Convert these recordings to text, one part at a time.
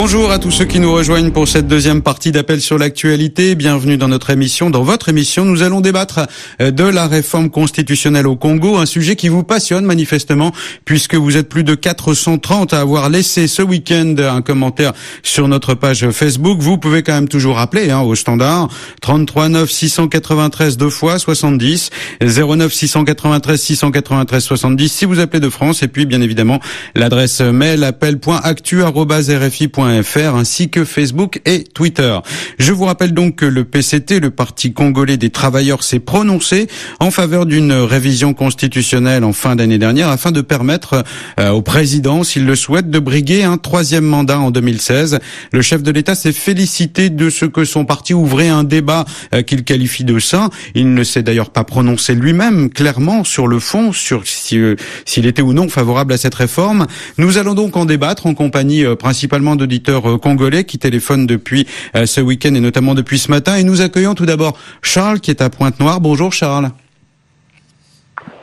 Bonjour à tous ceux qui nous rejoignent pour cette deuxième partie d'Appel sur l'actualité. Bienvenue dans notre émission. Dans votre émission, nous allons débattre de la réforme constitutionnelle au Congo, un sujet qui vous passionne manifestement puisque vous êtes plus de 430 à avoir laissé ce week-end un commentaire sur notre page Facebook. Vous pouvez quand même toujours appeler au standard 33 9 693 2 fois 70 09 693 693 70 si vous appelez de France, et puis bien évidemment l'adresse mail appel.actu@rfi.fr ainsi que Facebook et Twitter. Je vous rappelle donc que le PCT, le Parti congolais des travailleurs, s'est prononcé en faveur d'une révision constitutionnelle en fin d'année dernière afin de permettre au président, s'il le souhaite, de briguer un troisième mandat en 2016. Le chef de l'État s'est félicité de ce que son parti ouvrait un débat qu'il qualifie de sain. Il ne s'est d'ailleurs pas prononcé lui-même clairement sur le fond, sur s'il était ou non favorable à cette réforme. Nous allons donc en débattre en compagnie principalement d'auditeurs congolais qui téléphonent depuis ce week-end et notamment depuis ce matin. Et nous accueillons tout d'abord Charles qui est à Pointe-Noire. Bonjour Charles.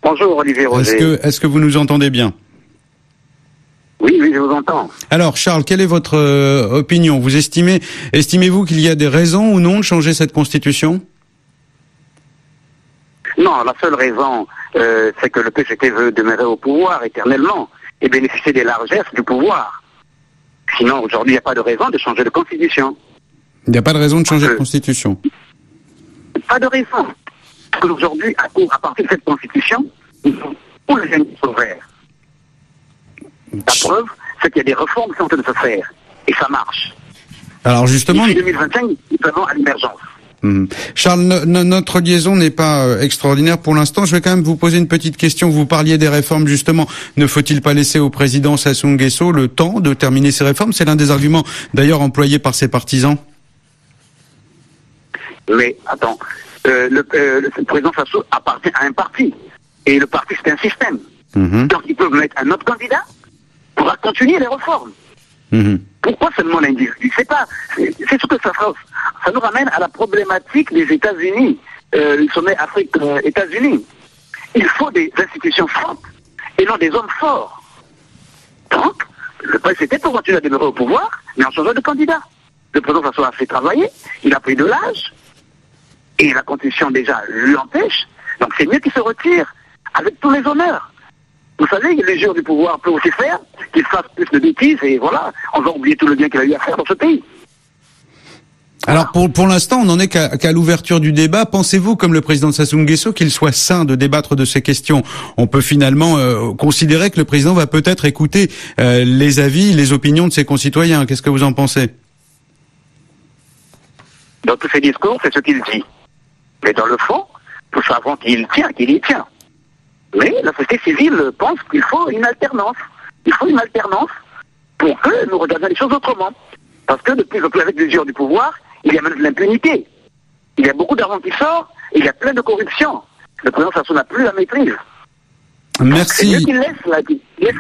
Bonjour Olivier Roger. Est-ce que vous nous entendez bien ? Oui, je vous entends. Alors Charles, quelle est votre opinion ? Estimez-vous qu'il y a des raisons ou non de changer cette constitution ? Non, la seule raison, c'est que le PCT veut demeurer au pouvoir éternellement et bénéficier des largesses du pouvoir. Sinon, aujourd'hui, il n'y a pas de raison de changer de constitution. Il n'y a pas de raison de changer de constitution. Pas de raison. Aujourd'hui, à partir de cette constitution, tous les jeunes sont verts. La preuve, c'est qu'il y a des réformes qui sont en train de se faire. Et ça marche. Alors justement... D'ici 2025, nous allons à l'émergence. Charles, notre liaison n'est pas extraordinaire pour l'instant. Je vais quand même vous poser une petite question. Vous parliez des réformes, justement. Ne faut-il pas laisser au président Sassou Nguesso le temps de terminer ces réformes ? C'est l'un des arguments, d'ailleurs, employés par ses partisans. Mais, attends, le président Sassou appartient à un parti. Et le parti, c'est un système. Donc, ils peuvent mettre un autre candidat pour continuer les réformes. Pourquoi seulement l'individu ? C'est ce que ça fera. Ça nous ramène à la problématique des États-Unis, le sommet Afrique-États-Unis. Il faut des institutions fortes et non des hommes forts. Donc, le PCT peut continuer à demeurer au pouvoir, mais en changeant de candidat. Le président Sassou a fait travailler, il a pris de l'âge, et la Constitution déjà lui empêche. Donc c'est mieux qu'il se retire avec tous les honneurs. Vous savez, le jour du pouvoir peut aussi faire qu'il fasse plus de bêtises et voilà, on va oublier tout le bien qu'il a eu à faire dans ce pays. Alors pour l'instant, on n'en est qu'à l'ouverture du débat. Pensez-vous, comme le président Sassou Nguesso, qu'il soit sain de débattre de ces questions ? On peut finalement considérer que le président va peut-être écouter les avis, les opinions de ses concitoyens. Qu'est-ce que vous en pensez ? Dans tous ses discours, c'est ce qu'il dit. Mais dans le fond, nous savons qu'il y tient. Mais la société civile pense qu'il faut une alternance. Il faut une alternance pour que nous regardions les choses autrement. Parce que de plus en plus avec l'usure du pouvoir, il y a même de l'impunité. Il y a beaucoup d'argent qui sort, et il y a plein de corruption. Le président Sassou n'a plus la maîtrise. Merci. C'est mieux qu'il laisse la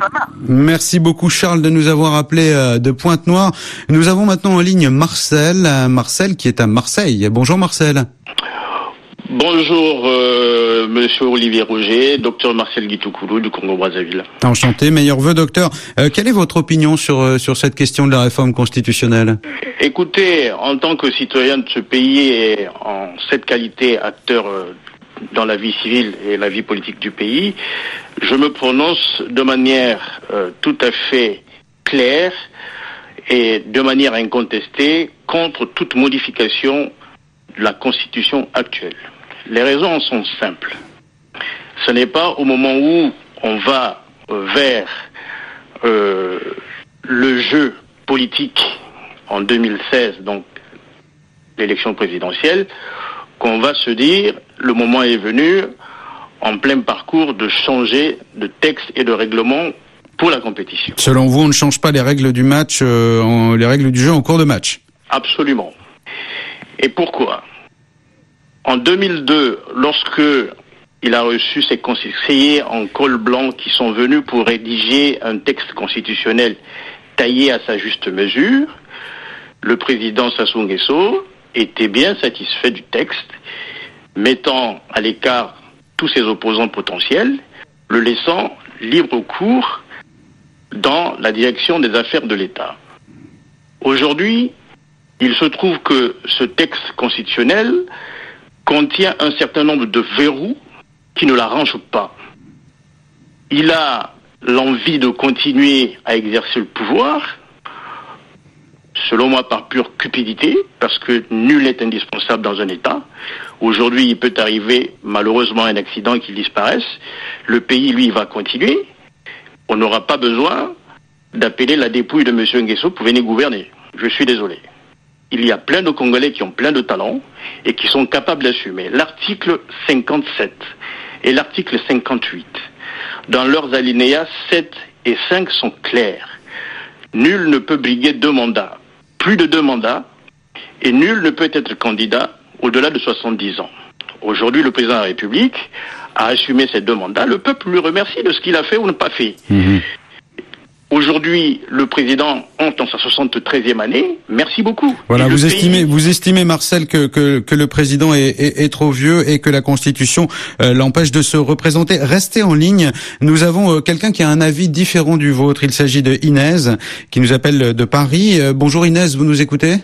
main. Merci beaucoup Charles de nous avoir appelé de Pointe-Noire. Nous avons maintenant en ligne Marcel qui est à Marseille. Bonjour Marcel. Bonjour Monsieur Olivier Roger, docteur Marcel Guitoukoulou du Congo-Brazzaville. Enchanté, meilleurs vœux docteur. Quelle est votre opinion sur cette question de la réforme constitutionnelle ? Écoutez, en tant que citoyen de ce pays et en cette qualité acteur dans la vie civile et la vie politique du pays, je me prononce de manière tout à fait claire et de manière incontestée contre toute modification de la Constitution actuelle. Les raisons en sont simples. Ce n'est pas au moment où on va vers le jeu politique en 2016, donc l'élection présidentielle, qu'on va se dire le moment est venu, en plein parcours, de changer de texte et de règlement pour la compétition. Selon vous, on ne change pas les règles du match, les règles du jeu en cours de match ? Absolument. Et pourquoi ? En 2002, lorsque il a reçu ses conseillers en col blanc qui sont venus pour rédiger un texte constitutionnel taillé à sa juste mesure, le président Sassou Nguesso était bien satisfait du texte, mettant à l'écart tous ses opposants potentiels, le laissant libre cours dans la direction des affaires de l'État. Aujourd'hui, il se trouve que ce texte constitutionnel contient un certain nombre de verrous qui ne l'arrangent pas. Il a l'envie de continuer à exercer le pouvoir, selon moi par pure cupidité, parce que nul n'est indispensable dans un État. Aujourd'hui, il peut arriver malheureusement un accident qu'il disparaisse. Le pays, lui, va continuer. On n'aura pas besoin d'appeler la dépouille de M. Nguesso pour venir gouverner. Je suis désolé. Il y a plein de Congolais qui ont plein de talents et qui sont capables d'assumer. L'article 57 et l'article 58, dans leurs alinéas 7 et 5 sont clairs. Nul ne peut briguer 2 mandats, plus de 2 mandats, et nul ne peut être candidat au-delà de 70 ans. Aujourd'hui, le président de la République a assumé ces 2 mandats. Le peuple lui remercie de ce qu'il a fait ou n'a pas fait. Aujourd'hui, le président entre dans sa 73e année. Merci beaucoup. Voilà, vous estimez, Marcel, que le président est trop vieux et que la Constitution l'empêche de se représenter. Restez en ligne. Nous avons quelqu'un qui a un avis différent du vôtre. Il s'agit de Inès, qui nous appelle de Paris. Bonjour Inès, vous nous écoutez ?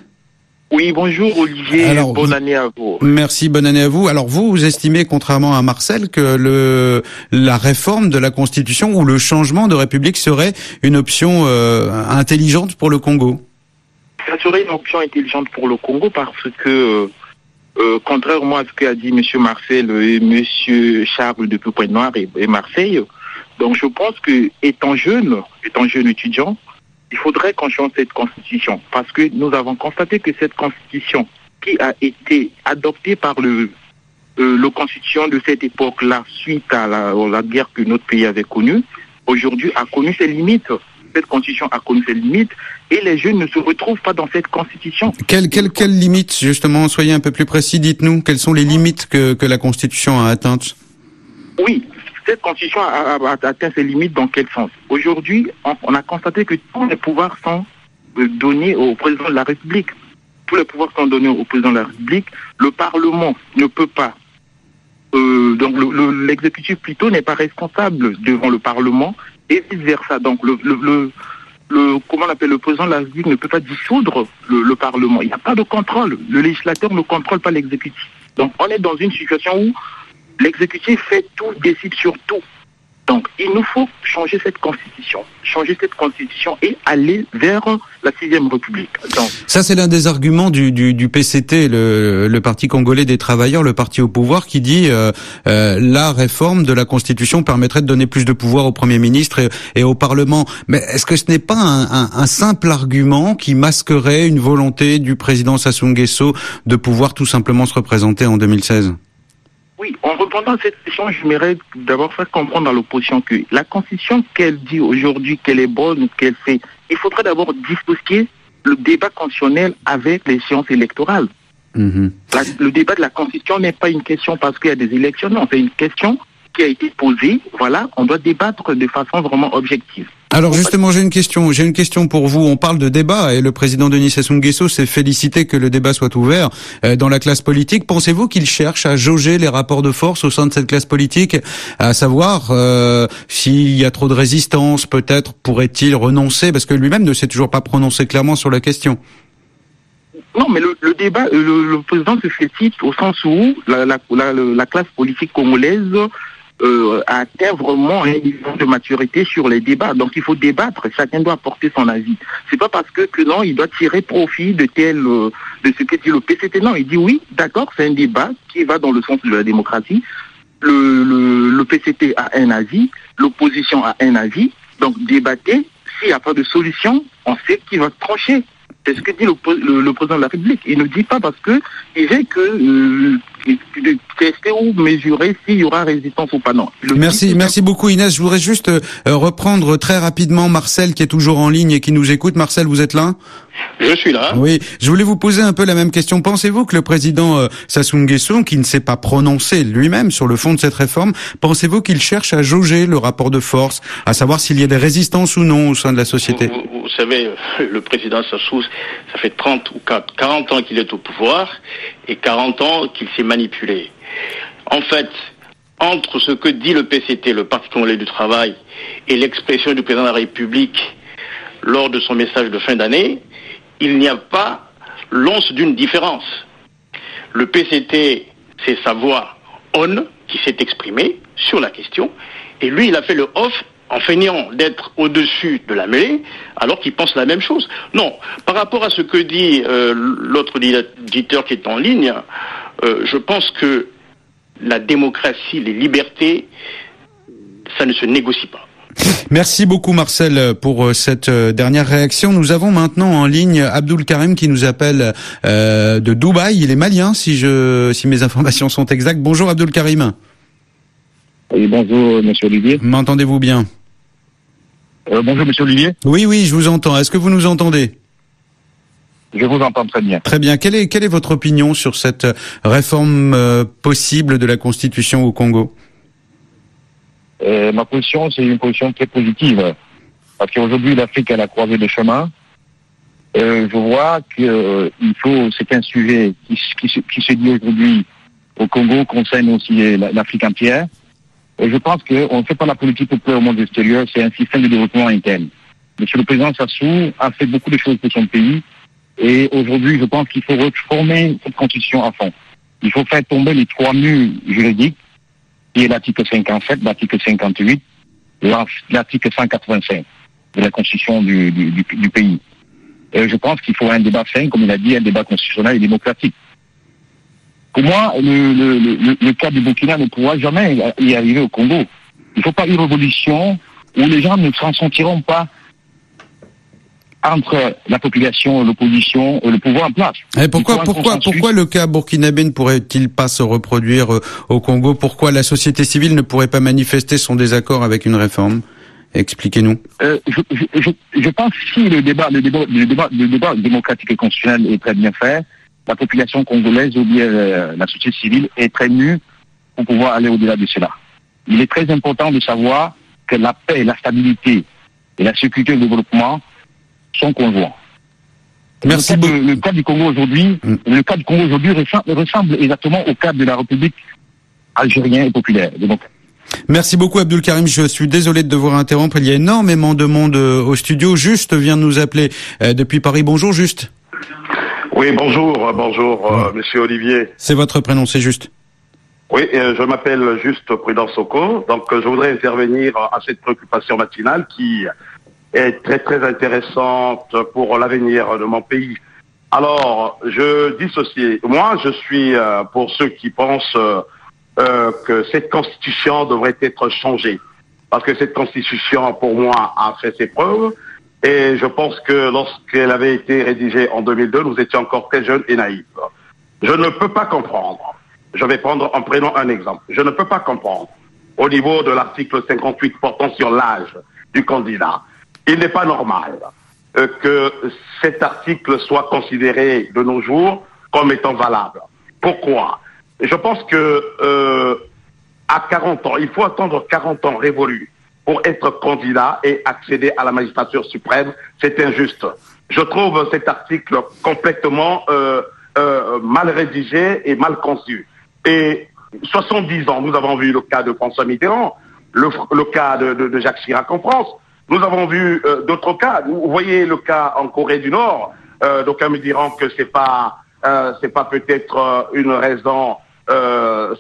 Oui, bonjour Olivier, alors, bonne année à vous. Merci, bonne année à vous. Alors vous estimez, contrairement à Marcel, que la réforme de la Constitution ou le changement de République serait une option intelligente pour le Congo ? Ça serait une option intelligente pour le Congo parce que, contrairement à ce qu'a dit M. Marcel et M. Charles depuis Pointe-Noire et Marseille, donc je pense que étant jeune étudiant, il faudrait qu'on change cette constitution parce que nous avons constaté que cette constitution qui a été adoptée par le constitution de cette époque-là suite à la guerre que notre pays avait connue, aujourd'hui a connu ses limites. Cette constitution a connu ses limites et les jeunes ne se retrouvent pas dans cette constitution. Quelles limites, justement, soyez un peu plus précis, dites-nous, quelles sont les limites que la constitution a atteintes ? Oui. Cette constitution a atteint ses limites dans quel sens ? Aujourd'hui, on a constaté que tous les pouvoirs sont donnés au président de la République. Tous les pouvoirs sont donnés au président de la République. Le Parlement ne peut pas. Donc l'exécutif plutôt n'est pas responsable devant le Parlement et vice-versa. Donc comment on appelle, le président de la République ne peut pas dissoudre le Parlement. Il n'y a pas de contrôle. Le législateur ne contrôle pas l'exécutif. Donc on est dans une situation où l'exécutif fait tout, décide sur tout. Donc, il nous faut changer cette constitution et aller vers la 6e République. Donc, ça, c'est l'un des arguments du PCT, le Parti congolais des travailleurs, le parti au pouvoir, qui dit la réforme de la Constitution permettrait de donner plus de pouvoir au Premier ministre et au Parlement. Mais est-ce que ce n'est pas un simple argument qui masquerait une volonté du président Sassou Nguesso de pouvoir tout simplement se représenter en 2016 ? Oui, en répondant à cette question, j'aimerais d'abord faire comprendre à l'opposition que la Constitution qu'elle dit aujourd'hui qu'elle est bonne ou qu'elle fait, il faudrait d'abord dissocier le débat constitutionnel avec les séances électorales. Le débat de la Constitution n'est pas une question parce qu'il y a des élections, non, c'est une question qui a été posée, voilà, on doit débattre de façon vraiment objective. Alors justement, j'ai une question pour vous. On parle de débat et le président Denis Sassou Nguesso s'est félicité que le débat soit ouvert dans la classe politique. Pensez-vous qu'il cherche à jauger les rapports de force au sein de cette classe politique, à savoir s'il y a trop de résistance, peut-être pourrait-il renoncer, parce que lui-même ne s'est toujours pas prononcé clairement sur la question. Non, mais le débat, le président se félicite au sens où la classe politique congolaise a atteint vraiment un niveau de maturité sur les débats. Donc il faut débattre, chacun doit apporter son avis. C'est pas parce que non, il doit tirer profit de ce que dit le PCT. Non, il dit oui, d'accord, c'est un débat qui va dans le sens de la démocratie. Le PCT a un avis, l'opposition a un avis. Donc débattez, s'il n'y a pas de solution, on sait qui va trancher. C'est ce que dit le président de la République. Il ne dit pas parce que il veut que tester ou mesurer s'il y aura résistance ou pas. Non. Merci beaucoup Inès. Je voudrais juste reprendre très rapidement Marcel qui est toujours en ligne et qui nous écoute. Marcel, vous êtes là ? Je suis là. Oui, je voulais vous poser un peu la même question. Pensez-vous que le président Sassou Nguesso, qui ne s'est pas prononcé lui-même sur le fond de cette réforme, pensez-vous qu'il cherche à jauger le rapport de force, à savoir s'il y a des résistances ou non au sein de la société ? Vous savez, le président Sassou, ça fait 30 ou 40 ans qu'il est au pouvoir et 40 ans qu'il s'est manipulé. En fait, entre ce que dit le PCT, le Parti congolais du travail, et l'expression du président de la République lors de son message de fin d'année, il n'y a pas l'once d'une différence. Le PCT, c'est sa voix on qui s'est exprimée sur la question, et lui, il a fait le off en feignant d'être au-dessus de la mêlée, alors qu'il pense la même chose. Non, par rapport à ce que dit l'autre auditeur qui est en ligne, je pense que la démocratie, les libertés, ça ne se négocie pas. Merci beaucoup Marcel pour cette dernière réaction. Nous avons maintenant en ligne Abdul Karim qui nous appelle de Dubaï. Il est malien si mes informations sont exactes. Bonjour Abdul Karim. Oui, bonjour Monsieur Olivier. M'entendez-vous bien? Bonjour Monsieur Olivier. Oui, je vous entends. Est-ce que vous nous entendez? Je vous entends très bien. Très bien. Quelle est votre opinion sur cette réforme possible de la Constitution au Congo? Ma position, c'est une position très positive. Parce qu'aujourd'hui, l'Afrique est à la croisée des chemins. Je vois que c'est un sujet qui se dit aujourd'hui au Congo, concerne aussi l'Afrique entière. Et je pense qu'on ne fait pas la politique pour plaire au monde extérieur, c'est un système de développement interne. Monsieur le Président Sassou a fait beaucoup de choses pour son pays. Et aujourd'hui, je pense qu'il faut reformer cette constitution à fond. Il faut faire tomber les 3 murs juridiques, qui est l'article 57, l'article 58, l'article 185 de la constitution du pays. Et je pense qu'il faut un débat sain, comme il a dit, un débat constitutionnel et démocratique. Pour moi, le cas du Burkina ne pourra jamais y arriver au Congo. Il ne faut pas une révolution où les gens ne s'en sentiront pas entre la population, l'opposition et le pouvoir en place. Et pourquoi le cas burkinabé ne pourrait-il pas se reproduire au Congo? Pourquoi la société civile ne pourrait pas manifester son désaccord avec une réforme? Expliquez-nous. Je pense que si le débat démocratique et constitutionnel est très bien fait, la population congolaise ou bien la société civile est très nue pour pouvoir aller au-delà de cela. Il est très important de savoir que la paix, la stabilité et la sécurité et le développement sont conjoints. Merci beaucoup. Le cas du Congo aujourd'hui, ressemble exactement au cas de la République algérienne et populaire. Merci beaucoup Abdul Karim, je suis désolé de devoir interrompre, il y a énormément de monde au studio. Juste vient de nous appeler depuis Paris. Bonjour Juste. Oui, bonjour, Monsieur Olivier. C'est votre prénom, c'est Juste. Oui, je m'appelle Juste Prudence Soko, donc je voudrais intervenir à cette préoccupation matinale qui est très très intéressante pour l'avenir de mon pays. Alors, je dissocie. Moi, je suis pour ceux qui pensent que cette constitution devrait être changée. Parce que cette constitution, pour moi, a fait ses preuves. Et je pense que lorsqu'elle avait été rédigée en 2002, nous étions encore très jeunes et naïfs. Je ne peux pas comprendre. Je vais prendre en prenant un exemple. Je ne peux pas comprendre au niveau de l'article 58 portant sur l'âge du candidat. Il n'est pas normal que cet article soit considéré de nos jours comme étant valable. Pourquoi? Je pense que à 40 ans, il faut attendre 40 ans révolus pour être candidat et accéder à la magistrature suprême. C'est injuste. Je trouve cet article complètement mal rédigé et mal conçu. Et 70 ans, nous avons vu le cas de François Mitterrand, le cas de Jacques Chirac en France. Nous avons vu d'autres cas. Vous voyez le cas en Corée du Nord. D'aucuns me diront que c'est pas peut-être une raison.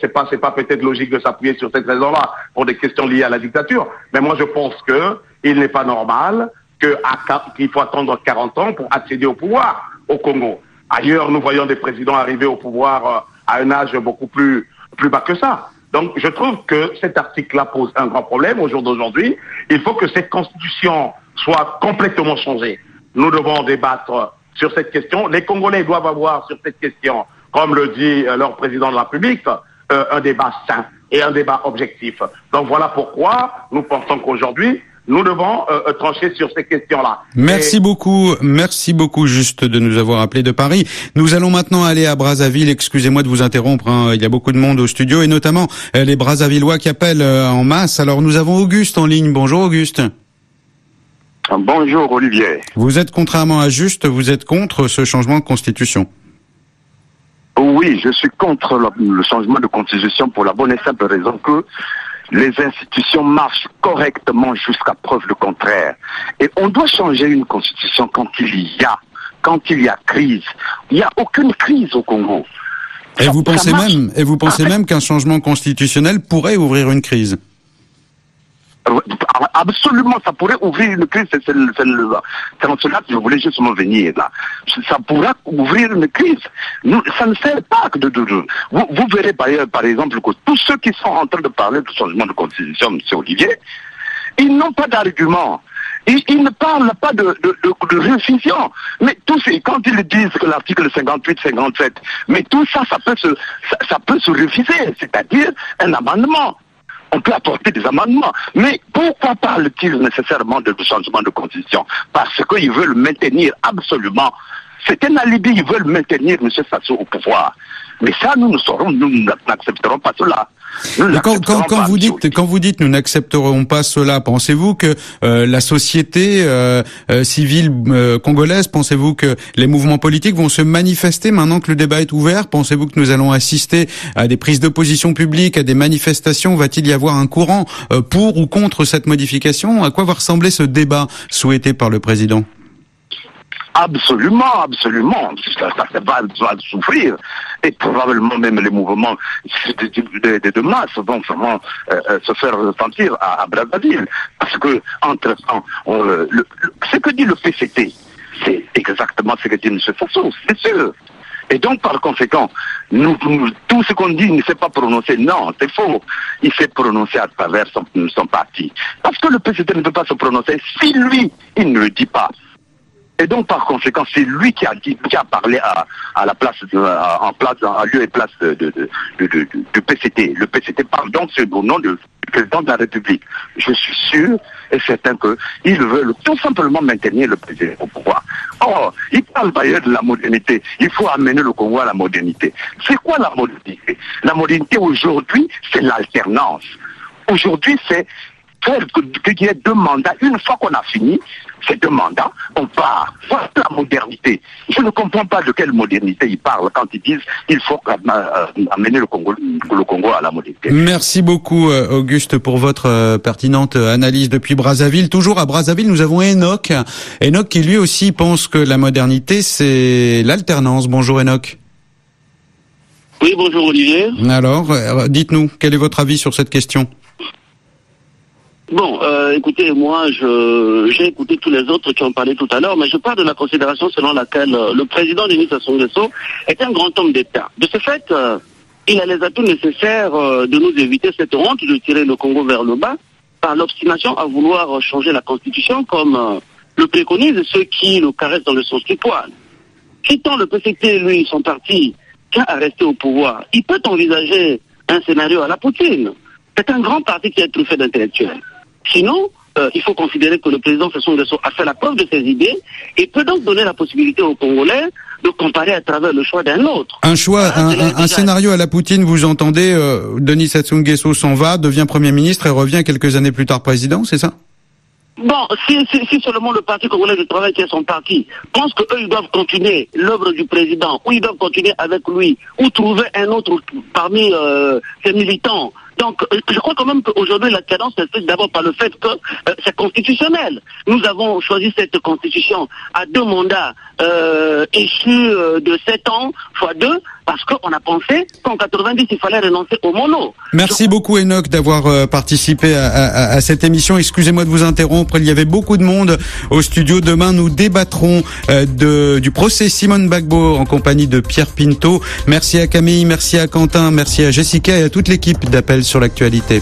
C'est pas peut-être logique de s'appuyer sur cette raison-là pour des questions liées à la dictature. Mais moi, je pense que il n'est pas normal qu'il faut attendre 40 ans pour accéder au pouvoir au Congo. Ailleurs, nous voyons des présidents arriver au pouvoir à un âge beaucoup plus bas que ça. Donc, je trouve que cet article-là pose un grand problème au jour d'aujourd'hui. Il faut que cette constitution soit complètement changée. Nous devons débattre sur cette question. Les Congolais doivent avoir sur cette question, comme le dit leur président de la République, un débat sain et un débat objectif. Donc, voilà pourquoi nous pensons qu'aujourd'hui, nous devons trancher sur ces questions-là. Merci beaucoup Juste de nous avoir appelé de Paris. Nous allons maintenant aller à Brazzaville. Excusez-moi de vous interrompre, il y a beaucoup de monde au studio et notamment les Brazzavillois qui appellent en masse. Alors nous avons Auguste en ligne. Bonjour Auguste. Bonjour Olivier. Vous êtes, contrairement à Juste, vous êtes contre ce changement de constitution? Oui, je suis contre le changement de constitution pour la bonne et simple raison que les institutions marchent correctement jusqu'à preuve du contraire. Et on doit changer une constitution quand il y a quand il y a crise. Il n'y a aucune crise au Congo. Et vous pensez même qu'un changement constitutionnel pourrait ouvrir une crise? Absolument, ça pourrait ouvrir une crise, c'est en cela que je voulais justement venir là. Ça pourra ouvrir une crise. Ça ne sert pas que vous verrez par exemple que tous ceux qui sont en train de parler du changement de constitution, M. Olivier, ils n'ont pas d'argument. Ils ne parlent pas de révision. Mais quand ils disent que l'article 58, 57, mais tout ça, ça peut se réviser, c'est-à-dire un amendement. On peut apporter des amendements. Mais pourquoi parlent-ils nécessairement de changement de constitution? Parce qu'ils veulent maintenir absolument. C'est un alibi, ils veulent maintenir M. Sassou au pouvoir. Mais ça, nous n'accepterons pas cela. Quand vous dites nous n'accepterons pas cela, pensez-vous que la société civile congolaise, pensez-vous que les mouvements politiques vont se manifester maintenant que le débat est ouvert? Pensez-vous que nous allons assister à des prises de position publiques, à des manifestations? Va-t-il y avoir un courant pour ou contre cette modification? À quoi va ressembler ce débat souhaité par le président? Absolument, absolument. Ça va souffrir. Et probablement même les mouvements de masse vont vraiment se faire sentir à Brazzaville. Parce que, entre-temps, ce que dit le PCT, c'est exactement ce que dit M. Sassou, c'est sûr. Et donc, par conséquent, tout ce qu'on dit ne s'est pas prononcé. Non, c'est faux. Il s'est prononcé à travers son parti. Parce que le PCT ne peut pas se prononcer si lui, il ne le dit pas. Et donc, par conséquent, c'est lui qui a parlé à la place, en lieu et place du PCT. Le PCT parle donc au nom du président de la République. Je suis sûr et certain qu'ils veulent tout simplement maintenir le président au pouvoir. Or, ils parlent d'ailleurs de la modernité. Il faut amener le Congo à la modernité. C'est quoi la modernité? La modernité aujourd'hui, c'est l'alternance. Aujourd'hui, c'est faire qu'il y ait 2 mandats. Une fois qu'on a fini ces 2 mandats, on part. Voilà la modernité. Je ne comprends pas de quelle modernité ils parlent quand ils disent qu'il faut amener le Congo à la modernité. Merci beaucoup Auguste pour votre pertinente analyse depuis Brazzaville. Toujours à Brazzaville, nous avons Enoch. Enoch qui lui aussi pense que la modernité c'est l'alternance. Bonjour Enoch. Oui, bonjour Olivier. Alors, dites-nous, quel est votre avis sur cette question? Bon, écoutez, moi, j'ai écouté tous les autres qui ont parlé tout à l'heure, mais je pars de la considération selon laquelle le président Denis Sassou Nguesso est un grand homme d'État. De ce fait, il a les atouts nécessaires de nous éviter cette honte de tirer le Congo vers le bas par l'obstination à vouloir changer la Constitution comme le préconisent ceux qui le caressent dans le sens du poil. Quittant le PCT, lui, son parti, tient à rester au pouvoir, il peut envisager un scénario à la Poutine. C'est un grand parti qui est truffé d'intellectuels. Sinon, il faut considérer que le président Sassou Nguesso a fait la preuve de ses idées et peut donc donner la possibilité aux Congolais de comparer à travers le choix d'un autre. Un scénario à la Poutine, vous entendez, Denis Sassou Nguesso s'en va, devient Premier ministre et revient quelques années plus tard président, c'est ça? Bon, si seulement le Parti congolais du travail, qui est son parti, pense qu'eux, ils doivent continuer l'œuvre du président, ou ils doivent continuer avec lui, ou trouver un autre parmi ses militants. Donc, je crois quand même qu'aujourd'hui, la cadence s'explique d'abord par le fait que c'est constitutionnel. Nous avons choisi cette constitution à 2 mandats échus de 7 ans fois 2, parce qu'on a pensé qu'en 90, il fallait renoncer au mono. Merci beaucoup Enoch d'avoir participé à cette émission. Excusez-moi de vous interrompre, il y avait beaucoup de monde au studio. Demain, nous débattrons du procès Simone Gbagbo en compagnie de Pierre Pinto. Merci à Camille, merci à Quentin, merci à Jessica et à toute l'équipe d'Appel sur l'actualité.